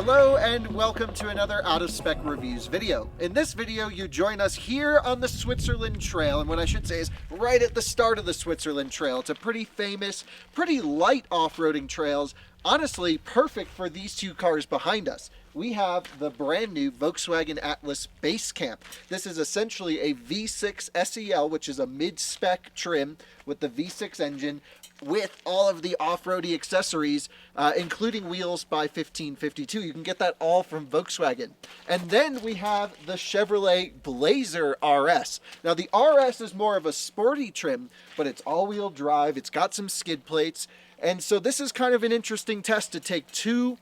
Hello and welcome to another Out of Spec Reviews video. In this video, you join us here on the Switzerland Trail, and what I should say is right at the start of the Switzerland Trail. It's a pretty famous, pretty light off-roading trails, honestly perfect for these two cars behind us. We have the brand new Volkswagen Atlas Basecamp. This is essentially a V6 SEL, which is a mid-spec trim with the V6 engine, with all of the off-roady accessories, including wheels by 1552. You can get that all from Volkswagen. And then we have the Chevrolet Blazer RS. Now the RS is more of a sporty trim, but it's all-wheel drive, it's got some skid plates, and so this is kind of an interesting test to take two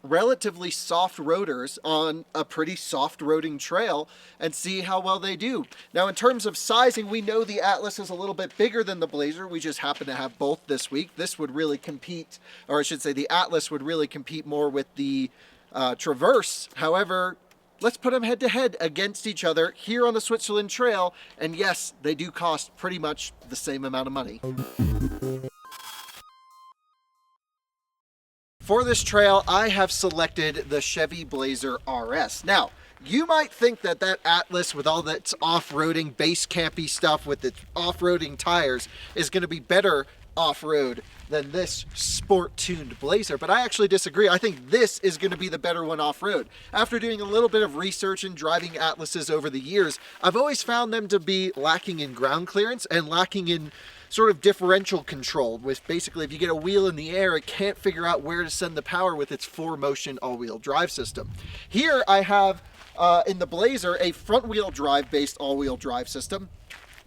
relatively soft rotors on a pretty soft roading trail and see how well they do. Now in terms of sizing, we know the Atlas is a little bit bigger than the Blazer. We just happen to have both this week. This would really compete, or I should say the Atlas would really compete more with the Traverse. However, let's put them head to head against each other here on the Switzerland Trail, and yes, they do cost pretty much the same amount of money. For this trail, I have selected the Chevy Blazer RS. Now, you might think that that Atlas with all its off-roading, base campy stuff with its off-roading tires is going to be better off-road than this sport-tuned Blazer, but I actually disagree. I think this is going to be the better one off-road. After doing a little bit of research and driving Atlases over the years, I've always found them to be lacking in ground clearance and lacking in sort of differential control, with basically if you get a wheel in the air, it can't figure out where to send the power with its 4Motion all-wheel drive system. Here I have, in the Blazer, a front-wheel drive based all-wheel drive system,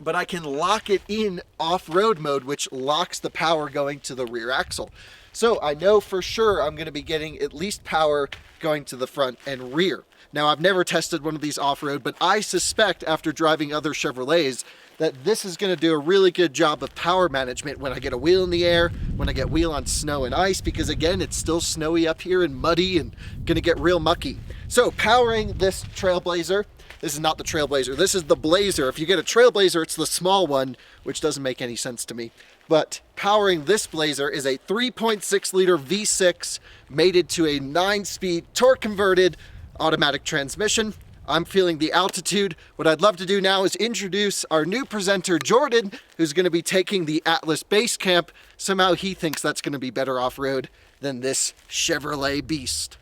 but I can lock it in off-road mode, which locks the power going to the rear axle. So I know for sure I'm going to be getting at least power going to the front and rear. Now I've never tested one of these off-road, but I suspect after driving other Chevrolets that this is going to do a really good job of power management when I get a wheel in the air, when I get wheel on snow and ice, because again, it's still snowy up here and muddy and going to get real mucky. So powering this Trailblazer, this is not the Trailblazer, this is the Blazer. If you get a Trailblazer, it's the small one, which doesn't make any sense to me. But powering this Blazer is a 3.6 liter V6 mated to a 9-speed torque converted automatic transmission. I'm feeling the altitude. What I'd love to do now is introduce our new presenter, Jordan, who's going to be taking the Atlas Basecamp. Somehow he thinks that's going to be better off-road than this Chevrolet beast.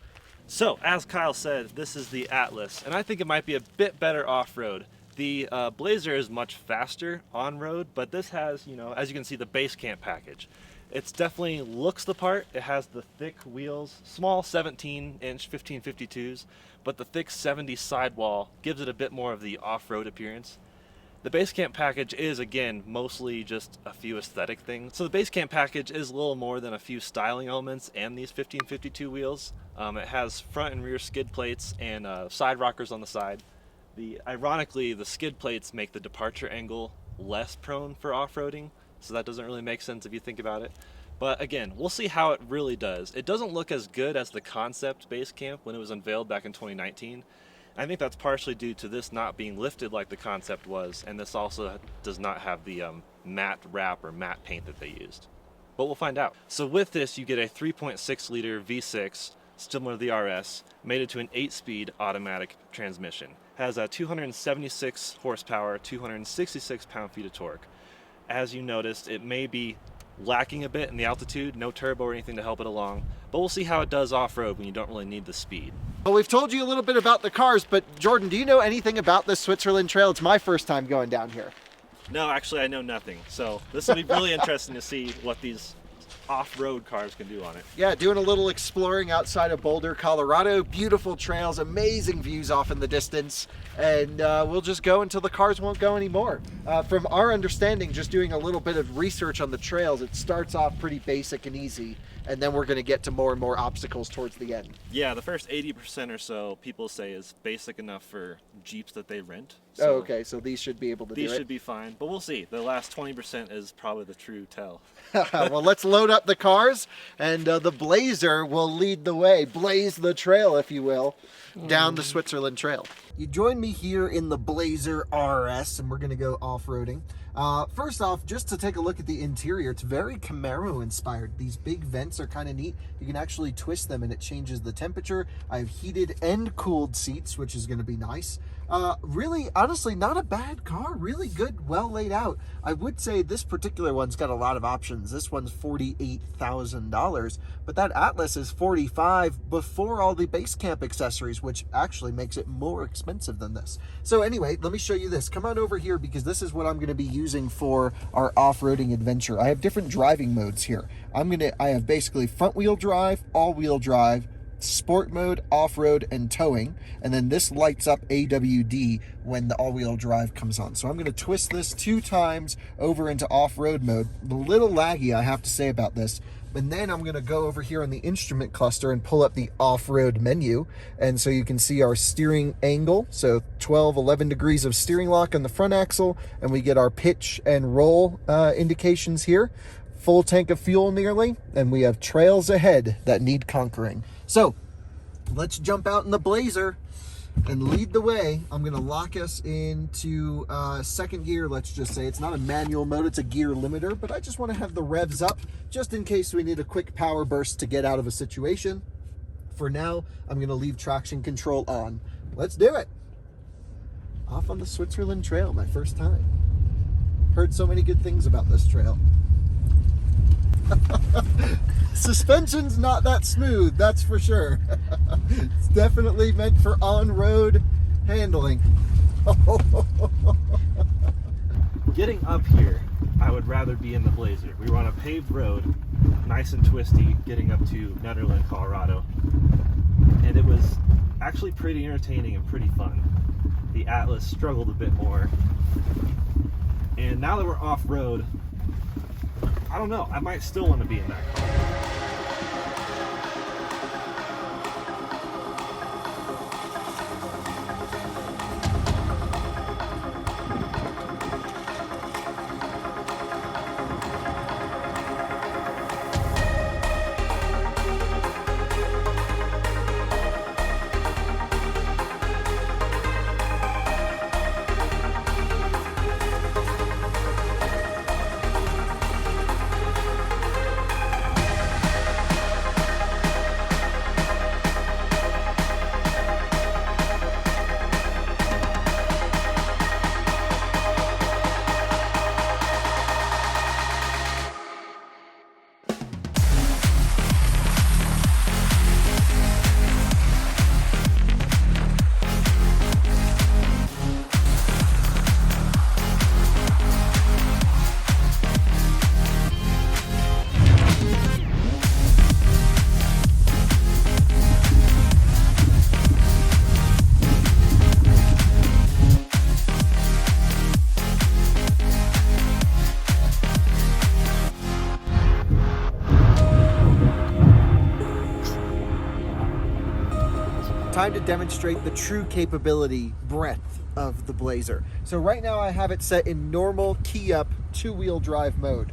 So, as Kyle said, this is the Atlas, and I think it might be a bit better off-road. The Blazer is much faster on-road, but this has, as you can see, the Basecamp package. It's definitely looks the part. It has the thick wheels, small 17-inch 1552s, but the thick 70 sidewall gives it a bit more of the off-road appearance. The Basecamp package is, again, mostly just a few aesthetic things. So the Basecamp package is a little more than a few styling elements and these 1552 wheels. It has front and rear skid plates and side rockers on the side. Ironically, the skid plates make the departure angle less prone for off-roading, so that doesn't really make sense if you think about it. But again, we'll see how it really does. It doesn't look as good as the concept Basecamp when it was unveiled back in 2019. I think that's partially due to this not being lifted like the concept was, and this also does not have the matte wrap or matte paint that they used. But we'll find out. So with this, you get a 3.6 liter V6, similar to the RS, mated to an 8-speed automatic transmission. Has a 276 horsepower, 266 pound-feet of torque. As you noticed, it may be lacking a bit in the altitude, no turbo or anything to help it along, but we'll see how it does off-road when you don't really need the speed. Well, we've told you a little bit about the cars, but Jordan, do you know anything about this Switzerland Trail? It's my first time going down here. No, actually I know nothing, so this will be really interesting to see what these off-road cars can do on it. Yeah, doing a little exploring outside of Boulder, Colorado. Beautiful trails, amazing views off in the distance, and we'll just go until the cars won't go anymore. From our understanding, just doing a little bit of research on the trails, it starts off pretty basic and easy, and then we're going to get to more and more obstacles towards the end. Yeah, the first 80% or so people say is basic enough for Jeeps that they rent. So okay, so these should be able to do it. These should be fine, but we'll see. The last 20% is probably the true tell. Well, let's load up the cars, and the Blazer will lead the way, blaze the trail, if you will, down the Switzerland Trail. You join me here in the Blazer RS, and we're gonna go off-roading. First off, just to take a look at the interior, it's very Camaro inspired. These big vents are kind of neat. You can actually twist them and it changes the temperature. I have heated and cooled seats, which is gonna be nice. Really, honestly, not a bad car. Really good, well laid out. I would say this particular one's got a lot of options. This one's $48,000, but that Atlas is $45,000 before all the Basecamp accessories, which actually makes it more expensive than this. So anyway, let me show you this. Come on over here because this is what I'm going to be using for our off-roading adventure. I have different driving modes here. I have basically front-wheel drive, all-wheel drive, sport mode, off-road, and towing, and then this lights up AWD when the all-wheel drive comes on. So I'm going to twist this 2 times over into off-road mode. A little laggy, I have to say, about this. And then I'm going to go over here on the instrument cluster and pull up the off-road menu, and so you can see our steering angle. So 11 degrees of steering lock on the front axle, and we get our pitch and roll indications here. Full tank of fuel nearly, and we have trails ahead that need conquering. So let's jump out in the Blazer and lead the way. I'm gonna lock us into second gear. Let's just say it's not a manual mode, it's a gear limiter, but I just want to have the revs up just in case we need a quick power burst to get out of a situation. For now, I'm gonna leave traction control on. Let's do it. Off on the Switzerland Trail, my first time. Heard so many good things about this trail. Suspension's not that smooth, that's for sure. It's definitely meant for on-road handling. Getting up here, I would rather be in the Blazer. We were on a paved road, nice and twisty, getting up to Netherland, Colorado. And it was actually pretty entertaining and pretty fun. The Atlas struggled a bit more. And now that we're off-road, I don't know, I might still want to be in that car. Time to demonstrate the true capability, breadth of the Blazer. So right now I have it set in normal key up 2-wheel drive mode.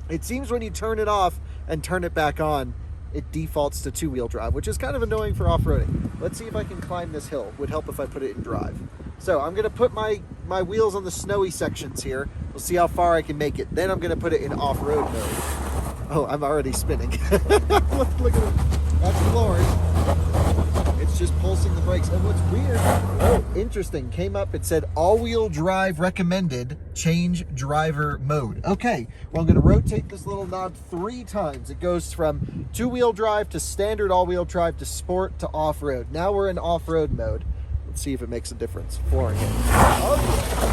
It seems when you turn it off and turn it back on, it defaults to 2-wheel drive, which is kind of annoying for off-roading. Let's see if I can climb this hill. Would help if I put it in drive. So I'm gonna put my wheels on the snowy sections here. We'll see how far I can make it. Then I'm gonna put it in off-road mode. Oh, I'm already spinning. Look at it. That's floored. It's just pulsing the brakes. And what's weird, oh, interesting, came up, it said all-wheel drive recommended, change driver mode. Okay, well, I'm gonna rotate this little knob 3 times. It goes from 2-wheel drive to standard all-wheel drive to sport to off-road. Now we're in off-road mode. Let's see if it makes a difference. Flooring it. Oh,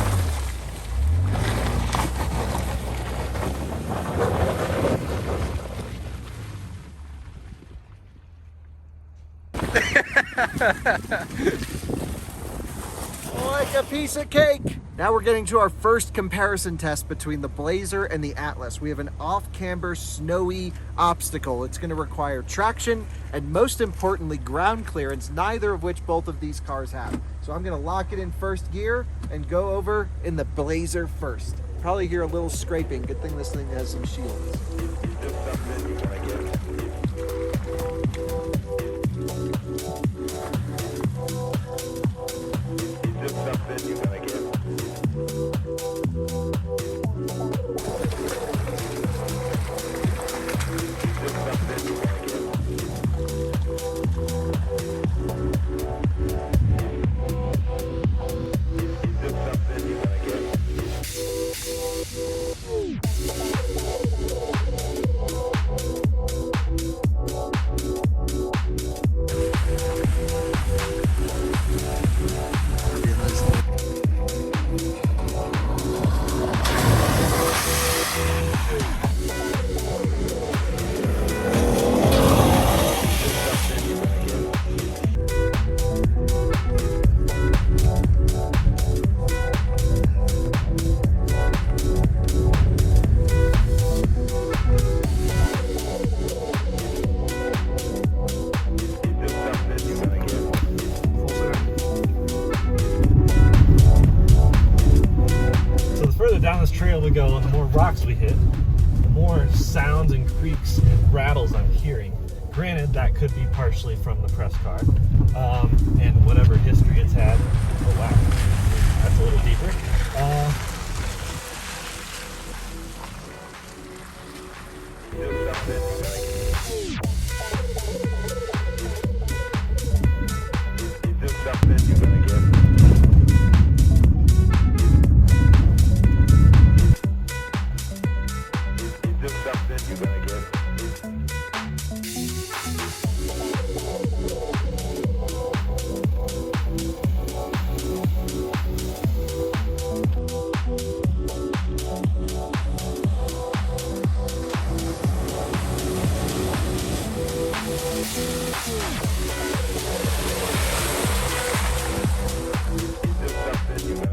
like a piece of cake. Now we're getting to our first comparison test between the Blazer and the Atlas. We have an off-camber snowy obstacle. It's going to require traction and, most importantly, ground clearance, neither of which both of these cars have. So I'm going to lock it in first gear and go over in the Blazer first. Probably hear a little scraping. Good thing this thing has some shields. we go, the more rocks we hit, the more sounds and creaks and rattles I'm hearing. Granted, that could be partially from the press car and whatever history it's had. Oh wow, that's a little deeper.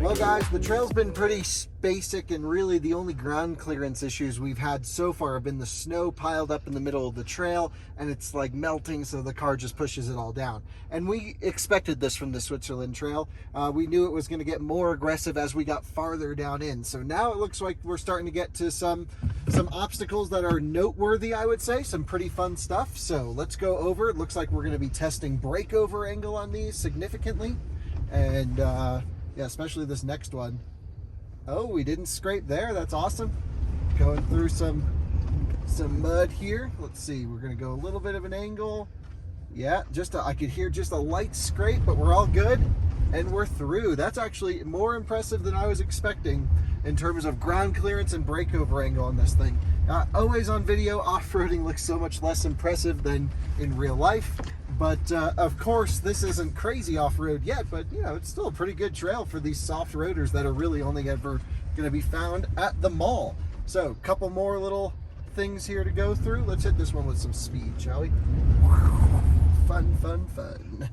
Well guys, the trail's been pretty basic, and really the only ground clearance issues we've had so far have been the snow piled up in the middle of the trail, and it's like melting, so the car just pushes it all down. And we expected this from the Switzerland trail. We knew it was going to get more aggressive as we got farther down in. So now it looks like we're starting to get to some obstacles that are noteworthy, I would say, some pretty fun stuff. So let's go over. It looks like we're going to be testing breakover angle on these significantly, and yeah, especially this next one. Oh, we didn't scrape there. That's awesome. Going through some mud here. Let's see. We're going to go a little bit of an angle. Yeah, I could hear just a light scrape, but we're all good. And we're through. That's actually more impressive than I was expecting in terms of ground clearance and breakover angle on this thing. Always on video, off-roading looks so much less impressive than in real life. But of course, this isn't crazy off-road yet, but you know, it's still a pretty good trail for these Softroaders that are really only ever going to be found at the mall. So, a couple more little things here to go through. Let's hit this one with some speed, shall we? Fun, fun, fun.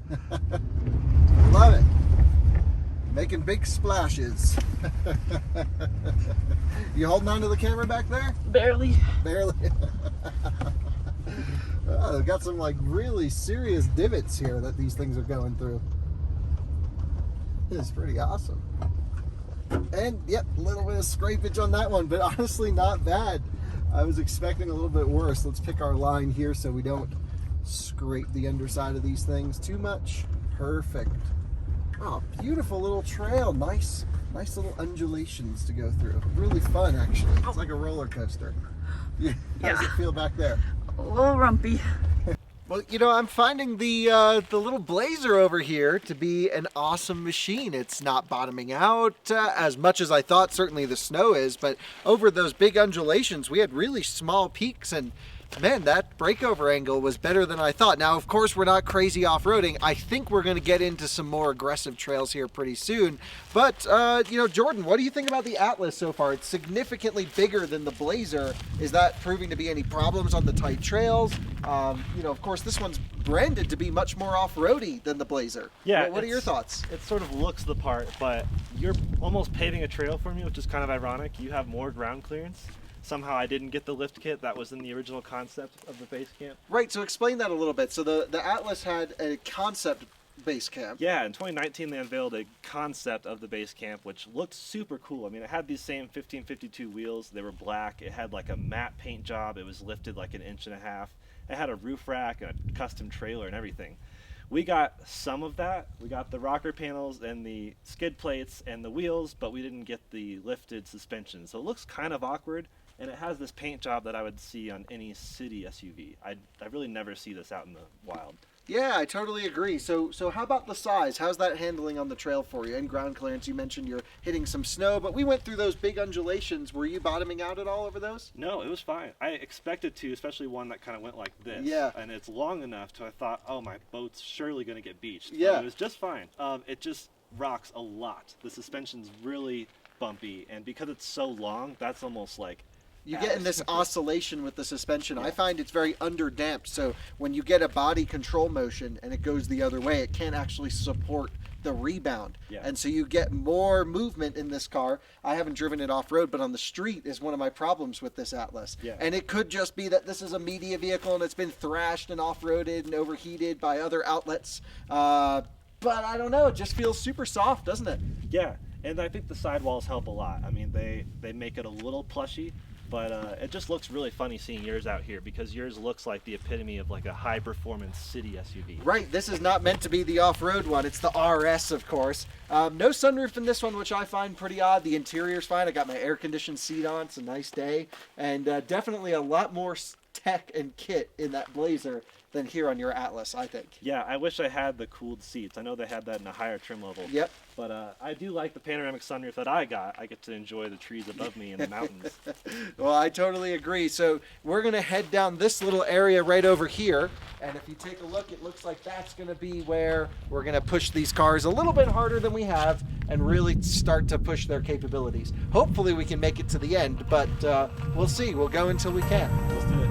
Love it. Making big splashes. You holding on to the camera back there? Barely. Barely. Oh, they've got some like really serious divots here that these things are going through. It's pretty awesome. And yep, a little bit of scrapage on that one, but honestly not bad. I was expecting a little bit worse. Let's pick our line here so we don't scrape the underside of these things too much. Perfect. Oh, beautiful little trail. Nice little undulations to go through. Really fun, actually. It's like a roller coaster. Yeah. How does it feel back there? A little rumpy. Well, you know, I'm finding the little Blazer over here to be an awesome machine. It's not bottoming out as much as I thought. Certainly the snow is, but over those big undulations, we had really small peaks, and man, that breakover angle was better than I thought. Now, of course, we're not crazy off-roading. I think we're going to get into some more aggressive trails here pretty soon. But, you know, Jordan, what do you think about the Atlas so far? It's significantly bigger than the Blazer. Is that proving to be any problems on the tight trails? You know, of course, this one's branded to be much more off-roady than the Blazer. Yeah. What are your thoughts? It sort of looks the part, but you're almost paving a trail for me, which is kind of ironic. You have more ground clearance. Somehow I didn't get the lift kit that was in the original concept of the Basecamp. Right, so explain that a little bit. So the Atlas had a concept Basecamp. Yeah, in 2019 they unveiled a concept of the Basecamp, which looked super cool. I mean, it had these same 1552 wheels. They were black. It had like a matte paint job. It was lifted like 1.5 inches. It had a roof rack and a custom trailer and everything. We got some of that. We got the rocker panels and the skid plates and the wheels, but we didn't get the lifted suspension. So it looks kind of awkward. And it has this paint job that I would see on any city SUV. I really never see this out in the wild. Yeah, I totally agree. So how about the size? How's that handling on the trail for you? And ground clearance, you mentioned you're hitting some snow, but we went through those big undulations. Were you bottoming out at all over those? No, it was fine. I expected to, especially one that kind of went like this. Yeah. And it's long enough to I thought, oh, my boat's surely going to get beached. Yeah. But it was just fine. It just rocks a lot. The suspension's really bumpy, and because it's so long, that's almost like You're getting this oscillation with the suspension. Yeah. I find it's very underdamped, so when you get a body control motion and it goes the other way, it can't actually support the rebound. Yeah. And so you get more movement in this car. I haven't driven it off-road, but on the street is one of my problems with this Atlas. Yeah. And it could just be that this is a media vehicle and it's been thrashed and off-roaded and overheated by other outlets. but I don't know, it just feels super soft, doesn't it? Yeah, and I think the sidewalls help a lot. I mean, they make it a little plushy, but it just looks really funny seeing yours out here because yours looks like the epitome of like a high-performance city SUV. Right, this is not meant to be the off-road one. It's the RS, of course. No sunroof in this one, which I find pretty odd. The interior's fine. I got my air-conditioned seat on. It's a nice day. And definitely a lot more tech and kit in that Blazer than here on your Atlas, I think. Yeah, I wish I had the cooled seats. I know they had that in a higher trim level. Yep. But I do like the panoramic sunroof that I got. I get to enjoy the trees above me and the mountains. Well, I totally agree. So we're going to head down this little area right over here. And if you take a look, it looks like that's going to be where we're going to push these cars a little bit harder than we have and really start to push their capabilities. Hopefully we can make it to the end, but we'll see. We'll go until we can. Let's do it.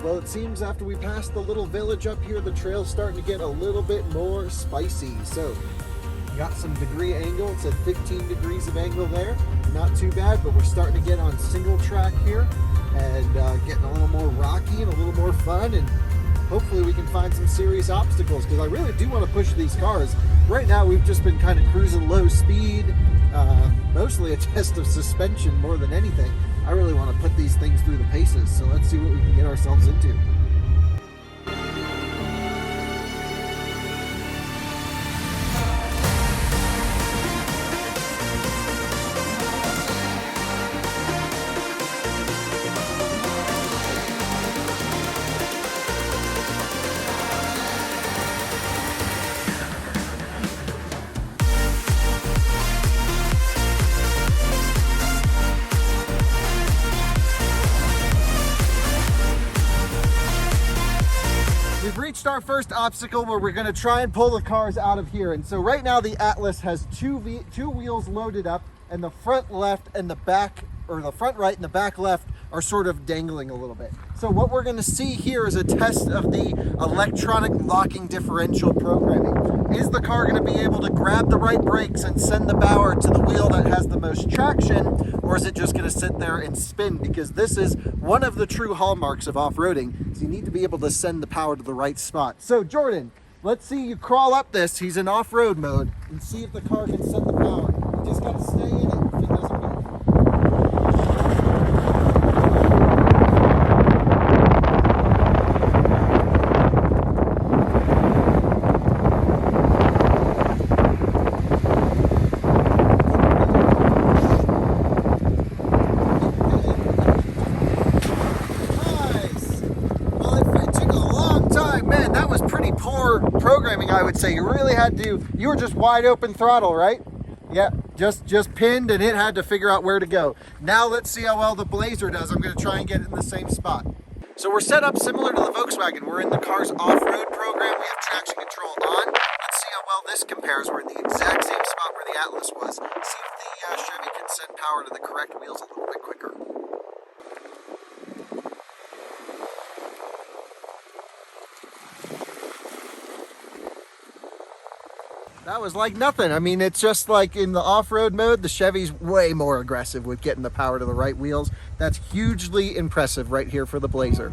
Well, it seems after we pass the little village up here, the trail's starting to get a little bit more spicy. So, got some degree angle. It's at 15 degrees of angle there. Not too bad, but we're starting to get on single track here and getting a little more rocky and a little more fun. And hopefully we can find some serious obstacles because I really do want to push these cars. Right now, we've just been kind of cruising low speed, mostly a test of suspension more than anything. I really want to put these things through the paces, so let's see what we can get ourselves into. We've reached our first obstacle where we're going to try and pull the cars out of here. And so right now the Atlas has two wheels loaded up, and the front left and the back, or the front right and the back left, are sort of dangling a little bit. So what we're going to see here is a test of the electronic locking differential programming. Is the car going to be able to grab the right brakes and send the power to the wheel that has the most traction, or is it just going to sit there and spin? Because this is one of the true hallmarks of off-roading, so you need to be able to send the power to the right spot. So Jordan, let's see you crawl up this. He's in off-road mode, and see if the car can send the power. You just got to stay in it if it doesn't move. Programming, I would say. You really had to, you were just wide open throttle, right? Yeah, just pinned, and it had to figure out where to go. Now let's see how well the Blazer does. I'm going to try and get it in the same spot. So we're set up similar to the Volkswagen. We're in the car's off-road program. We have traction control on. Let's see how well this compares. We're in the exact same spot where the Atlas was. See if the Chevy can send power to the correct wheels a little bit quicker. That was like nothing. I mean, it's just like in the off-road mode, the Chevy's way more aggressive with getting the power to the right wheels. That's hugely impressive right here for the Blazer.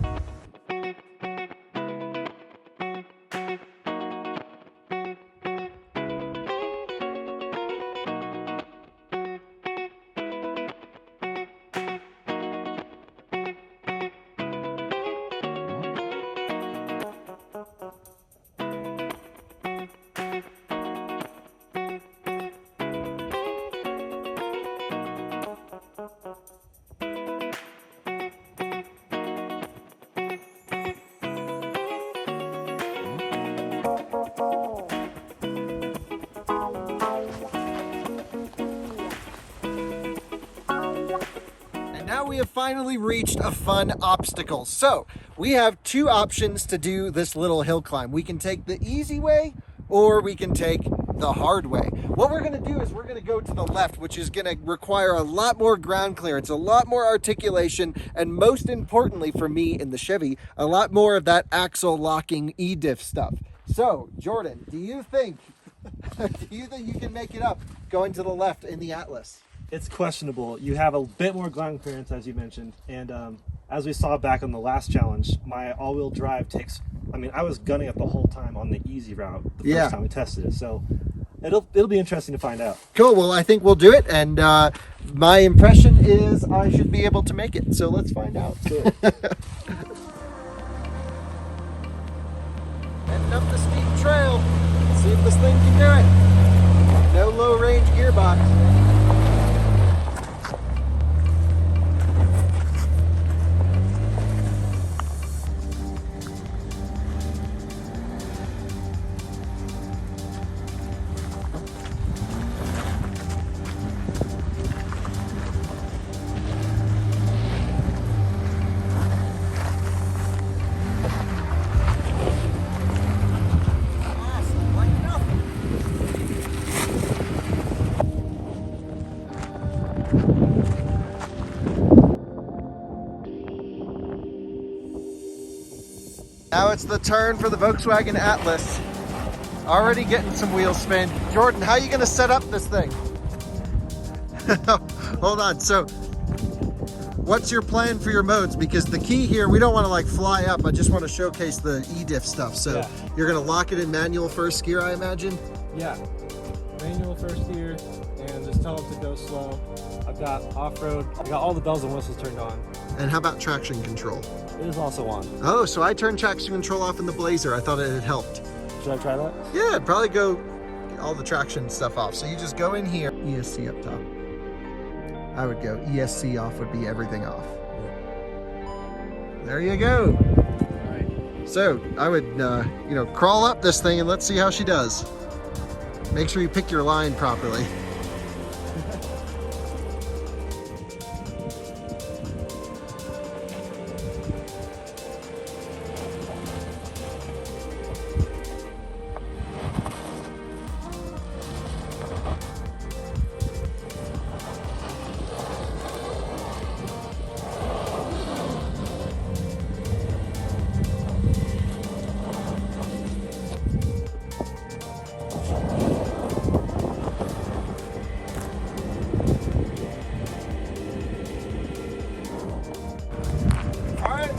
Now we have finally reached a fun obstacle. So we have two options to do this little hill climb. We can take the easy way or we can take the hard way. What we're gonna do is we're gonna go to the left, which is gonna require a lot more ground clearance, a lot more articulation, and most importantly for me in the Chevy, a lot more of that axle locking e-diff stuff. So Jordan, do you think you can make it up going to the left in the Atlas? It's questionable. You have a bit more ground clearance, as you mentioned, and as we saw back on the last challenge, my all-wheel drive takes, I mean, I was gunning it the whole time on the easy route the first time we tested it, so it'll be interesting to find out. Cool, well, I think we'll do it, and my impression is I should be able to make it, so let's find out. Cool. Heading up the steep trail, see if this thing can do it. No low-range gearbox. Now it's the turn for the Volkswagen Atlas. Already getting some wheel spin. Jordan, how are you gonna set up this thing? Hold on, so what's your plan for your modes? Because the key here, we don't wanna like fly up, I just wanna showcase the e-diff stuff. So you're gonna lock it in manual first gear, I imagine? Yeah, manual first gear, and just tell it to go slow. I've got off-road, I got all the bells and whistles turned on. And how about traction control? It is also on. Oh, so I turned traction control off in the Blazer. I thought it had helped. Should I try that? Yeah, it'd probably go all the traction stuff off. So you just go in here, ESC up top. I would go ESC off would be everything off. There you go. All right. So I would, you know, crawl up this thing and let's see how she does. Make sure you pick your line properly.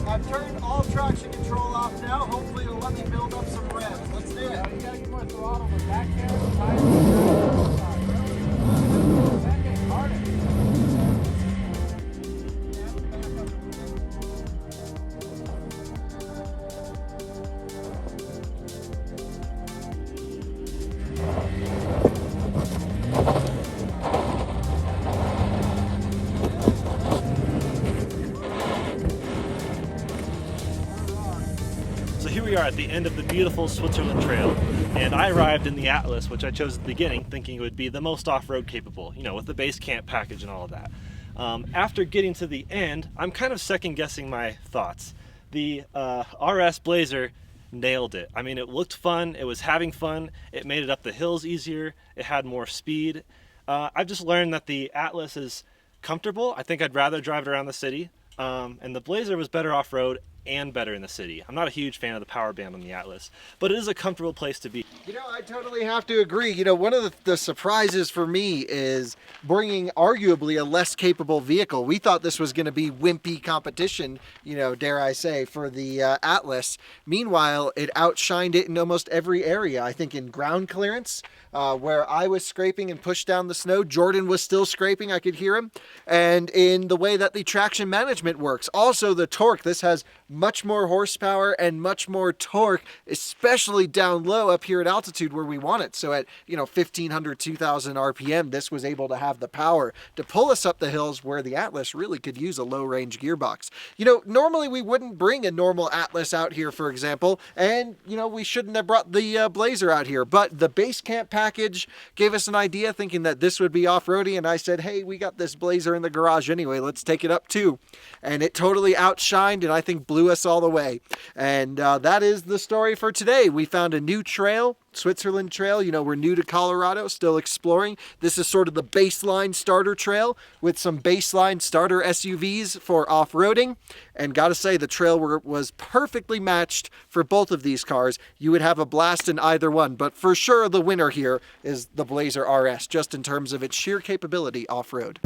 I've turned all traction control off now. Hopefully it'll let me build up some revs. Let's do it. You gotta get more throttle on the back camera, the tires on the side. That gets harder. Here we are at the end of the beautiful Switzerland Trail, and I arrived in the Atlas, which I chose at the beginning thinking it would be the most off-road capable, you know, with the Basecamp package and all of that. After getting to the end, I'm kind of second-guessing my thoughts. The RS Blazer nailed it. I mean, it looked fun, it was having fun, it made it up the hills easier, it had more speed. I've just learned that the Atlas is comfortable. I think I'd rather drive it around the city. And the Blazer was better off-road and better in the city. I'm not a huge fan of the power band on the Atlas, but it is a comfortable place to be. You know, I totally have to agree. You know, one of the surprises for me is bringing arguably a less capable vehicle. We thought this was going to be wimpy competition, you know, dare I say, for the Atlas. Meanwhile, it outshined it in almost every area. I think in ground clearance, where I was scraping and pushed down the snow, Jordan was still scraping. I could hear him. And in the way that the traction management works. Also, the torque. This has much more horsepower and much more torque, especially down low up here at altitude where we want it. So at, you know, 1500, 2000 RPM, this was able to have the power to pull us up the hills where the Atlas really could use a low range gearbox. You know, normally we wouldn't bring a normal Atlas out here, for example, and, you know, we shouldn't have brought the Blazer out here, but the Basecamp package gave us an idea thinking that this would be off-roady, and I said, hey, we got this Blazer in the garage anyway, let's take it up too. And it totally outshined and I think blew us all the way. And that is the story for today. We found a new trail, Switzerland Trail. You know, we're new to Colorado, still exploring. This is sort of the baseline starter trail with some baseline starter SUVs for off-roading. And gotta say, the trail was perfectly matched for both of these cars. You would have a blast in either one, but for sure the winner here is the Blazer RS, just in terms of its sheer capability off-road.